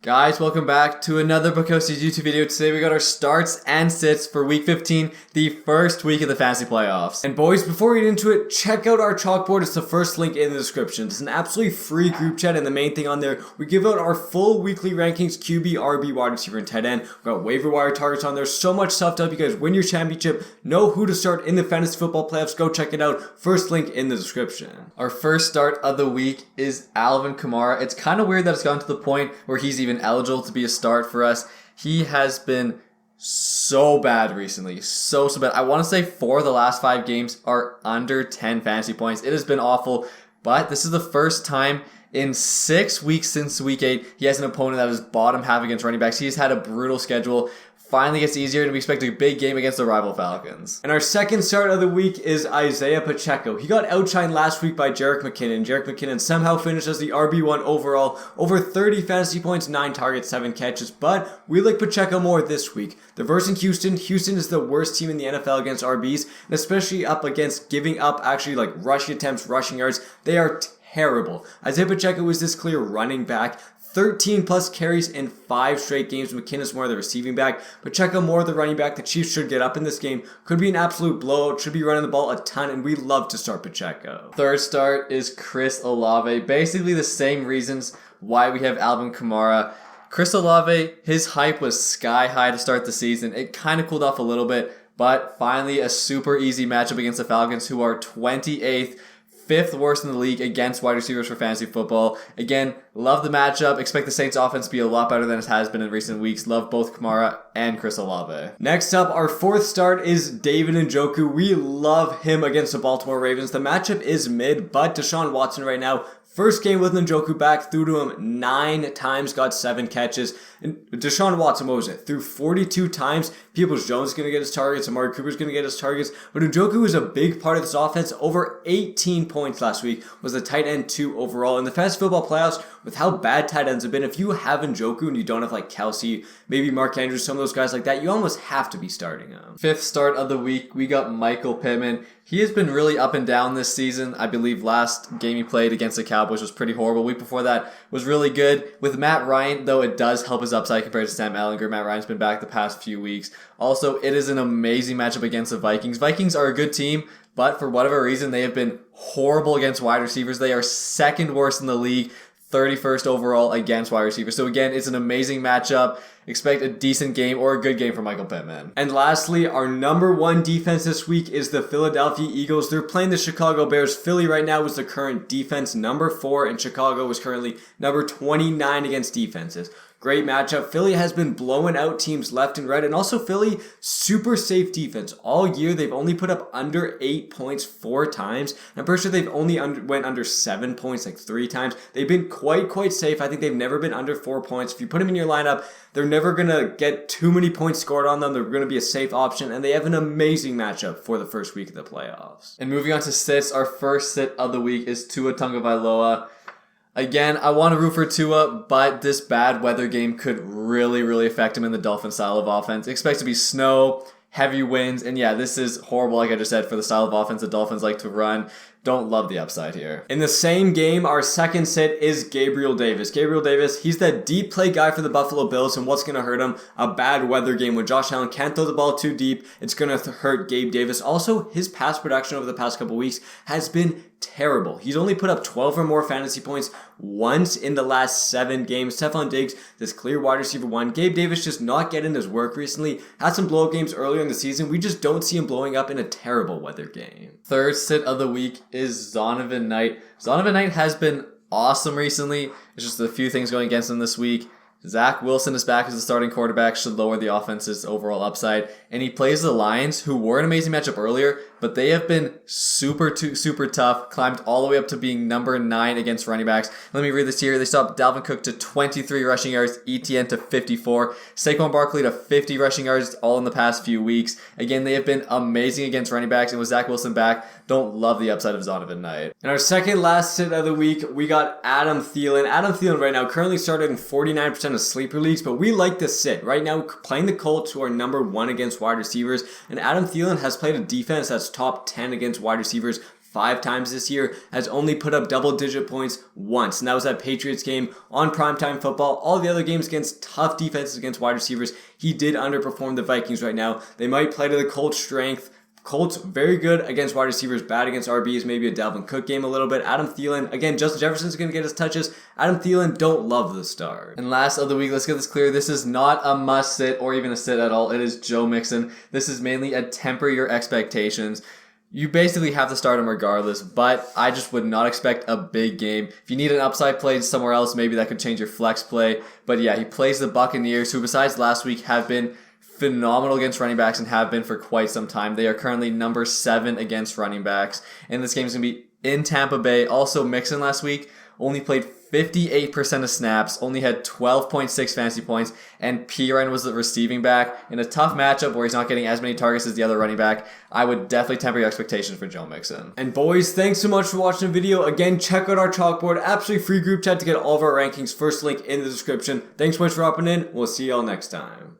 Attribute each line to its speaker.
Speaker 1: Guys, welcome back to another Bukosi's YouTube video. Today we got our starts and sits for week 15, the first week of the fantasy playoffs. And boys, before we get into it, check out our chalkboard. It's the first link in the description. It's an absolutely free group chat, and the main thing on there, we give out our full weekly rankings, QB, RB, wide receiver, and tight end. We've got waiver wire targets on there. So much stuff to help you guys win your championship. Know who to start in the fantasy football playoffs. Go check it out. First link in the description. Our first start of the week is Alvin Kamara. It's kind of weird that it's gotten to the point where he's even eligible to be a start for us. He has been so bad recently. So bad. I want to say 4 of the last 5 games are under 10 fantasy points. It has been awful, but this is the first time in 6 weeks since week 8 he has an opponent that is bottom half against running backs. He's had a brutal schedule. Finally gets easier, and we expect a big game against the rival Falcons. And our second start of the week is Isaiah Pacheco. He got outshined last week by Jerick McKinnon. Jerick McKinnon somehow finished as the RB1 overall, over 30 fantasy points, 9 targets, 7 catches, but we like Pacheco more this week. They're versing Houston. Houston is the worst team in the NFL against RBs, and especially up against giving up actually like rushing attempts, rushing yards. They are terrible. Isaiah Pacheco is this clear running back. 13 plus carries in 5 straight games. McKinnon's more the receiving back. Pacheco more the running back. The Chiefs should get up in this game. Could be an absolute blowout. Should be running the ball a ton, and we love to start Pacheco. Third start is Chris Olave. Basically the same reasons why we have Alvin Kamara. Chris Olave, his hype was sky high to start the season. It kind of cooled off a little bit, but finally a super easy matchup against the Falcons, who are 28th. 5th worst in the league against wide receivers for fantasy football. Again, love the matchup. Expect the Saints offense to be a lot better than it has been in recent weeks. Love both Kamara and Chris Olave. Next up, our 4th start is David Njoku. We love him against the Baltimore Ravens. The matchup is mid, but Deshaun Watson right now, first game with Njoku back, threw to him 9 times, got 7 catches. And Deshaun Watson, what was it? Threw 42 times. Peoples-Jones is going to get his targets. Amari Cooper's going to get his targets. But Njoku is a big part of this offense. Over 18 points last week. Was the tight end 2 overall. In the fantasy football playoffs, with how bad tight ends have been, if you have Njoku and you don't have like Kelsey, maybe Mark Andrews, some of those guys like that, you almost have to be starting him. 5th start of the week, we got Michael Pittman. He has been really up and down this season. I believe last game he played against the Cowboys was pretty horrible. Week before that was really good. With Matt Ryan, though, it does help his upside compared to Sam Ehlinger. Matt Ryan's been back the past few weeks. Also, it is an amazing matchup against the Vikings. Vikings are a good team, but for whatever reason, they have been horrible against wide receivers. They are 2nd worst in the league. 31st overall against wide receivers. So again, it's an amazing matchup. Expect a decent game or a good game for Michael Pittman. And lastly, our number 1 defense this week is the Philadelphia Eagles. They're playing the Chicago Bears. Philly right now is the current defense number 4, and Chicago is currently number 29 against defenses. Great matchup. Philly has been blowing out teams left and right, and also Philly, super safe defense. All year, they've only put up under 8 points 4 times. I'm pretty sure they've only went under 7 points like 3 times. They've been quite safe. I think they've never been under 4 points. If you put them in your lineup, they're never going to get too many points scored on them. They're going to be a safe option, and they have an amazing matchup for the first week of the playoffs. And moving on to sits, our first sit of the week is Tua Tagovailoa. Again, I want to root for Tua, but this bad weather game could really affect him in the Dolphin style of offense. Expect to be snow, heavy winds, and yeah, this is horrible, like I just said, for the style of offense the Dolphins like to run. Don't love the upside here. In the same game, our second sit is Gabriel Davis. Gabriel Davis, he's that deep play guy for the Buffalo Bills, and what's going to hurt him? A bad weather game. When Josh Allen can't throw the ball too deep, it's going to hurt Gabe Davis. Also, his pass production over the past couple weeks has been terrible. He's only put up 12 or more fantasy points once in the last 7 games. Stephon Diggs, this clear wide receiver 1. Gabe Davis just not getting his work recently. Had some blow-up games earlier in the season. We just don't see him blowing up in a terrible weather game. Third sit of the week is Zonovan Knight. Zonovan Knight has been awesome recently. It's just a few things going against him this week. Zach Wilson is back as the starting quarterback, should lower the offense's overall upside. And he plays the Lions, who were an amazing matchup earlier, but they have been super tough, climbed all the way up to being number 9 against running backs. Let me read this here. They stopped Dalvin Cook to 23 rushing yards, ETN to 54, Saquon Barkley to 50 rushing yards, all in the past few weeks. Again, they have been amazing against running backs, and with Zach Wilson back, don't love the upside of Zonovan Knight. In our second last sit of the week, we got Adam Thielen. Adam Thielen right now currently started in 49% of sleeper leagues, but we like this sit. Right now, playing the Colts, who are number 1 against wide receivers, and Adam Thielen has played a defense that's top 10 against wide receivers 5 times this year, has only put up double-digit points once, and that was that Patriots game on primetime football. All the other games against tough defenses against wide receivers, he did underperform the Vikings right now. They might play to the Colts' strength. Colts very good against wide receivers, bad against RBs, maybe a Dalvin Cook game a little bit. Adam Thielen, again, Justin Jefferson's going to get his touches. Adam Thielen, don't love the start. And last of the week, let's get this clear. This is not a must sit or even a sit at all. It is Joe Mixon. This is mainly a temper your expectations. You basically have to start him regardless, but I just would not expect a big game. If you need an upside play somewhere else, maybe that could change your flex play. But yeah, he plays the Buccaneers, who besides last week have been phenomenal against running backs and have been for quite some time. They are currently number 7 against running backs, and this game is going to be in Tampa Bay. Also, Mixon last week only played 58% of snaps, only had 12.6 fantasy points, and Pittman was the receiving back. In a tough matchup where he's not getting as many targets as the other running back, I would definitely temper your expectations for Joe Mixon. And boys, thanks so much for watching the video. Again, check out our chalkboard, absolutely free group chat to get all of our rankings. First link in the description. Thanks so much for hopping in. We'll see y'all next time.